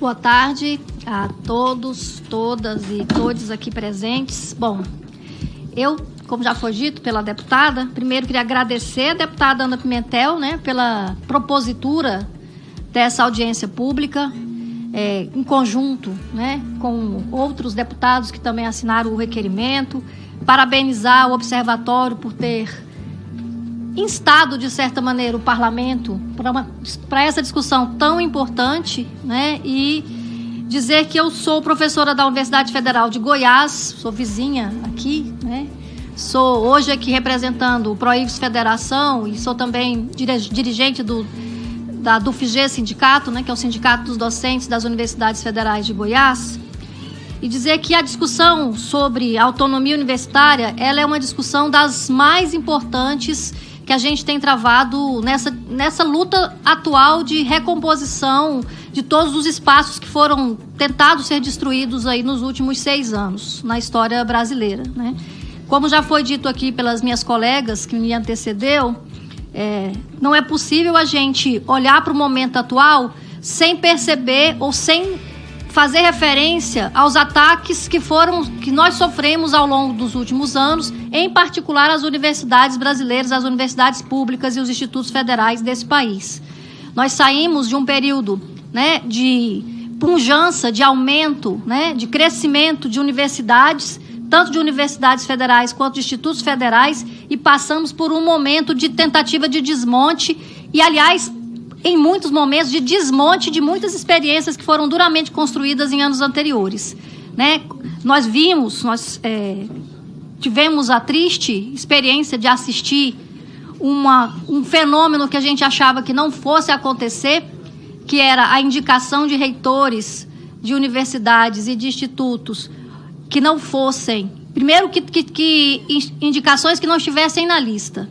Boa tarde a todos, todas e todos aqui presentes. Bom, eu, como já foi dito pela deputada, primeiro queria agradecer a deputada Ana Pimentel, pela propositura dessa audiência pública, em conjunto, com outros deputados que também assinaram o requerimento, parabenizar o Observatório por ter instado, de certa maneira, o Parlamento para essa discussão tão importante, e dizer que eu sou professora da Universidade Federal de Goiás, sou vizinha aqui, sou hoje aqui representando o ProIFES Federação e sou também dirigente do FIGE Sindicato, que é o Sindicato dos Docentes das Universidades Federais de Goiás, e dizer que a discussão sobre autonomia universitária, ela é uma discussão das mais importantes que a gente tem travado nessa luta atual de recomposição de todos os espaços que foram tentados ser destruídos aí nos últimos 6 anos na história brasileira, Como já foi dito aqui pelas minhas colegas que me antecedeu, não é possível a gente olhar para o momento atual sem perceber ou sem fazer referência aos ataques que nós sofremos ao longo dos últimos anos, em particular as universidades brasileiras, as universidades públicas e os institutos federais desse país. Nós saímos de um período de pujança, de aumento, de crescimento de universidades, tanto de universidades federais quanto de institutos federais, e passamos por um momento de tentativa de desmonte e, aliás, em muitos momentos de desmonte de muitas experiências que foram duramente construídas em anos anteriores. Nós tivemos a triste experiência de assistir um fenômeno que a gente achava que não fosse acontecer, que era a indicação de reitores de universidades e de institutos que não fossem, primeiro, que indicações que não estivessem na lista.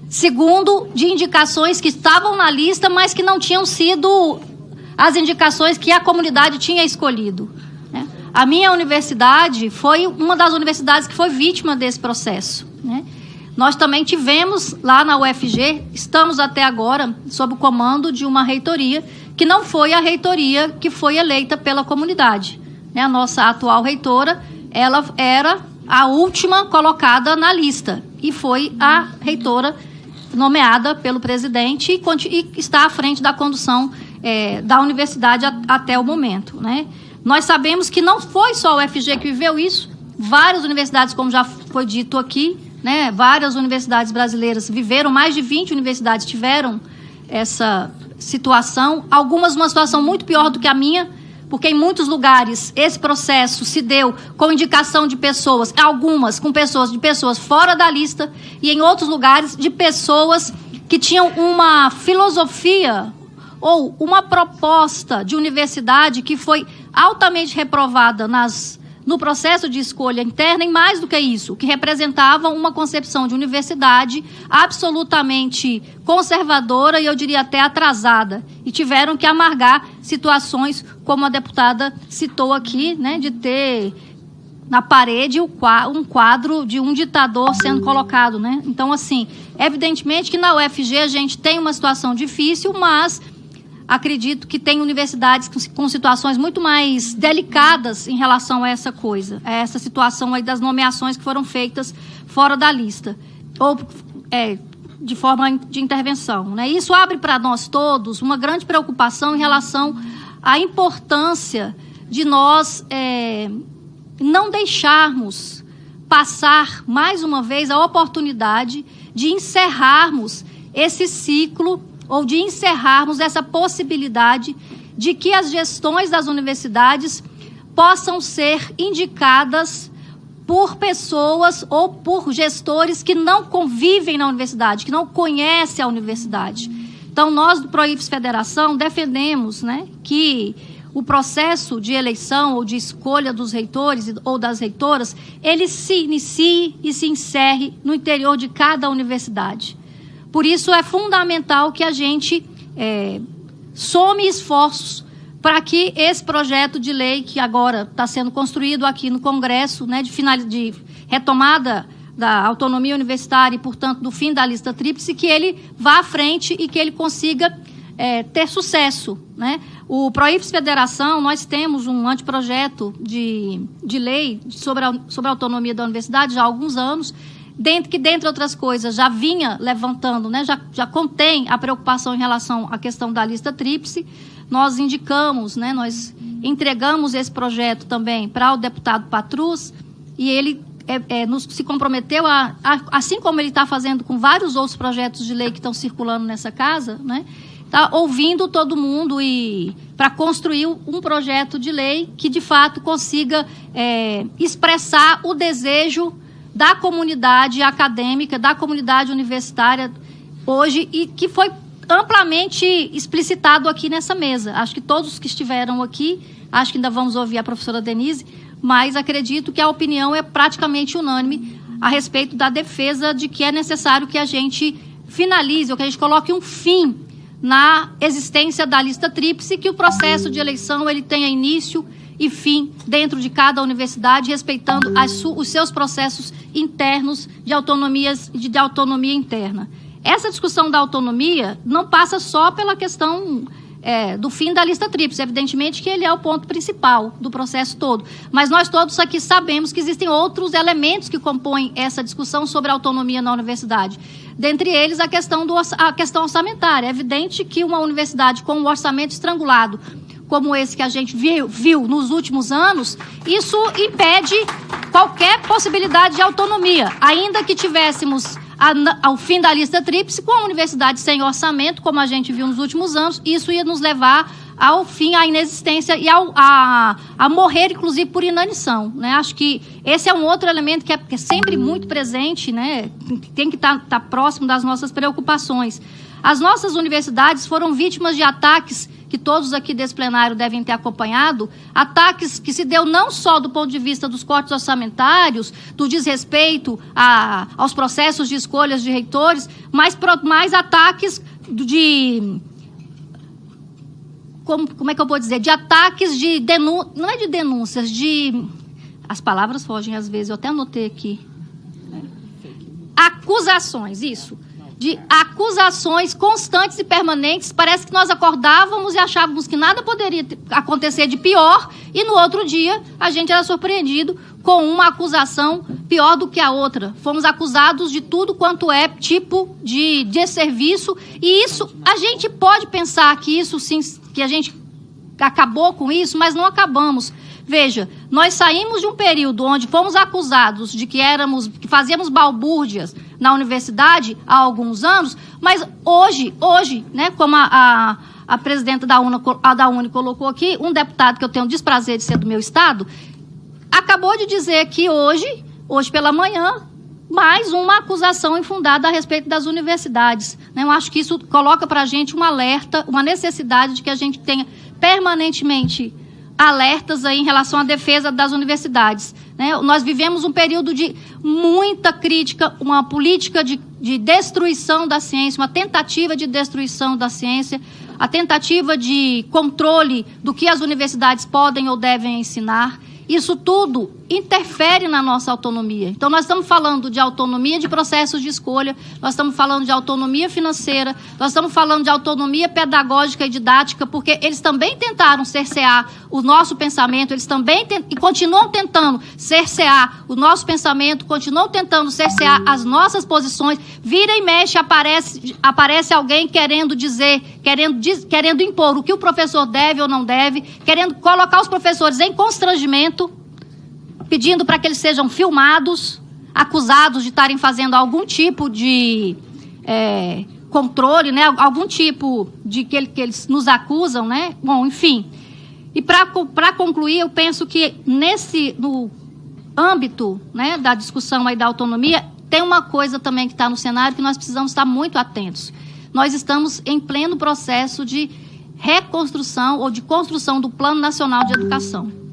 Segundo, de indicações que estavam na lista, mas que não tinham sido as indicações que a comunidade tinha escolhido. A minha universidade foi uma das universidades que foi vítima desse processo. Nós também tivemos lá na UFG, estamos até agora sob o comando de uma reitoria que não foi a reitoria que foi eleita pela comunidade. A nossa atual reitora, ela era a última colocada na lista e foi a reitora nomeada pelo presidente e está à frente da condução da universidade até o momento. Nós sabemos que não foi só a UFG que viveu isso, várias universidades, como já foi dito aqui, várias universidades brasileiras viveram, mais de 20 universidades tiveram essa situação, algumas numa situação muito pior do que a minha, porque em muitos lugares esse processo se deu com indicação de pessoas, algumas com pessoas fora da lista, e em outros lugares de pessoas que tinham uma filosofia ou uma proposta de universidade que foi altamente reprovada no processo de escolha interna, e mais do que isso, que representavam uma concepção de universidade absolutamente conservadora e eu diria até atrasada, e tiveram que amargar situações como a deputada citou aqui, de ter na parede um quadro de um ditador sendo colocado, Então, assim, evidentemente que na UFG a gente tem uma situação difícil, mas acredito que tem universidades com situações muito mais delicadas em relação a essa coisa, a essa situação aí das nomeações que foram feitas fora da lista, ou de forma de intervenção. Isso abre para nós todos uma grande preocupação em relação à importância de nós não deixarmos passar mais uma vez a oportunidade de encerrarmos esse ciclo ou de encerrarmos essa possibilidade de que as gestões das universidades possam ser indicadas por pessoas ou por gestores que não convivem na universidade, que não conhecem a universidade. Então, nós do ProIFES Federação defendemos que o processo de eleição ou de escolha dos reitores ou das reitoras, ele se inicie e se encerre no interior de cada universidade. Por isso, é fundamental que a gente some esforços para que esse projeto de lei que agora está sendo construído aqui no Congresso, de retomada da autonomia universitária e, portanto, do fim da lista tríplice, que ele vá à frente e que ele consiga ter sucesso, O Proifes Federação, nós temos um anteprojeto de lei sobre a autonomia da universidade já há alguns anos, que, dentre outras coisas, já vinha levantando, né, já contém a preocupação em relação à questão da lista tríplice. Nós indicamos, né, nós entregamos esse projeto também para o deputado Patrus, e ele se comprometeu assim como ele está fazendo com vários outros projetos de lei que estão circulando nessa casa, né, está ouvindo todo mundo e para construir um projeto de lei que, de fato, consiga expressar o desejo da comunidade acadêmica, da comunidade universitária hoje, e que foi amplamente explicitado aqui nessa mesa. Acho que todos que estiveram aqui, acho que ainda vamos ouvir a professora Denise, mas acredito que a opinião é praticamente unânime a respeito da defesa de que é necessário que a gente finalize, ou que a gente coloque um fim na existência da lista tríplice, que o processo de eleição ele tenha início e fim dentro de cada universidade, respeitando os seus processos internos de autonomia interna. Essa discussão da autonomia não passa só pela questão do fim da lista tríplice. Evidentemente que ele é o ponto principal do processo todo, mas nós todos aqui sabemos que existem outros elementos que compõem essa discussão sobre a autonomia na universidade. Dentre eles, a questão orçamentária. É evidente que uma universidade com um orçamento estrangulado, como esse que a gente viu nos últimos anos, isso impede qualquer possibilidade de autonomia. Ainda que tivéssemos ao fim da lista tríplice, com a universidade sem orçamento, como a gente viu nos últimos anos, isso ia nos levar ao fim, à inexistência e a morrer, inclusive, por inanição, né? Acho que esse é um outro elemento que é sempre muito presente, né? Tem que estar próximo das nossas preocupações. As nossas universidades foram vítimas de ataques que todos aqui desse plenário devem ter acompanhado, ataques que se deu não só do ponto de vista dos cortes orçamentários, do desrespeito aos processos de escolhas de reitores, mas ataques de... Como é que eu vou dizer? De ataques de denúncias, não é de denúncias, de... As palavras fogem às vezes, eu até anotei aqui. Acusações, isso. De acusações constantes e permanentes. Parece que nós acordávamos e achávamos que nada poderia acontecer de pior, e no outro dia a gente era surpreendido com uma acusação pior do que a outra. Fomos acusados de tudo quanto é tipo de desserviço, e isso, a gente pode pensar que isso sim, que a gente acabou com isso, mas não acabamos. Veja, nós saímos de um período onde fomos acusados de que fazíamos balbúrdias na universidade há alguns anos, mas hoje, né, como a presidenta da UNE colocou aqui, um deputado que eu tenho o desprazer de ser do meu estado, acabou de dizer que hoje pela manhã, mais uma acusação infundada a respeito das universidades, né? Eu acho que isso coloca para a gente um alerta, uma necessidade de que a gente tenha permanentemente alertas aí em relação à defesa das universidades, né? Nós vivemos um período de muita crítica, uma política de destruição da ciência, uma tentativa de destruição da ciência, a tentativa de controle do que as universidades podem ou devem ensinar. Isso tudo interfere na nossa autonomia. Então, nós estamos falando de autonomia de processos de escolha, nós estamos falando de autonomia financeira, nós estamos falando de autonomia pedagógica e didática, porque eles também tentaram cercear o nosso pensamento, eles também e continuam tentando cercear o nosso pensamento, continuam tentando cercear as nossas posições. Vira e mexe, aparece alguém querendo impor o que o professor deve ou não deve, querendo colocar os professores em constrangimento, pedindo para que eles sejam filmados, acusados de estarem fazendo algum tipo de controle, né? Algum tipo de que eles nos acusam, né? Bom, enfim. E para concluir, eu penso que no âmbito, né, da discussão aí da autonomia, tem uma coisa também que está no cenário que nós precisamos estar muito atentos. Nós estamos em pleno processo de reconstrução ou de construção do Plano Nacional de Educação.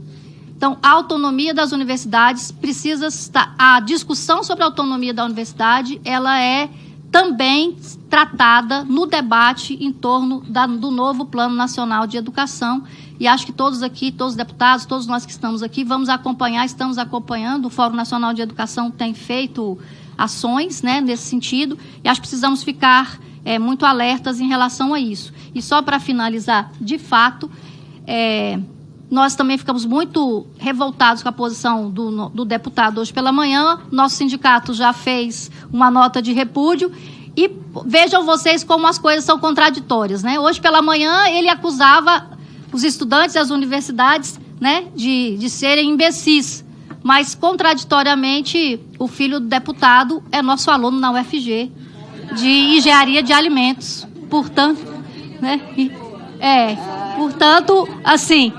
Então, a autonomia das universidades precisa estar... A discussão sobre a autonomia da universidade, ela é também tratada no debate em torno do novo Plano Nacional de Educação. E acho que todos aqui, todos os deputados, todos nós que estamos aqui, estamos acompanhando. O Fórum Nacional de Educação tem feito ações, né, nesse sentido, e acho que precisamos ficar muito alertas em relação a isso. E só para finalizar, de fato, Nós também ficamos muito revoltados com a posição do deputado hoje pela manhã. Nosso sindicato já fez uma nota de repúdio. E vejam vocês como as coisas são contraditórias, né? Hoje pela manhã ele acusava os estudantes das universidades, né, de serem imbecis. Mas, contraditoriamente, o filho do deputado é nosso aluno na UFG, de engenharia de alimentos. Portanto, né? Portanto, assim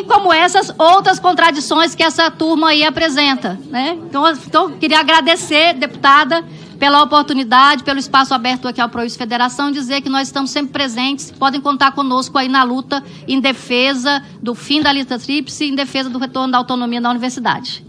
como essas outras contradições que essa turma aí apresenta, né? Então queria agradecer, deputada, pela oportunidade, pelo espaço aberto aqui ao Prois Federação, dizer que nós estamos sempre presentes, podem contar conosco aí na luta em defesa do fim da lista tríplice e em defesa do retorno da autonomia na universidade.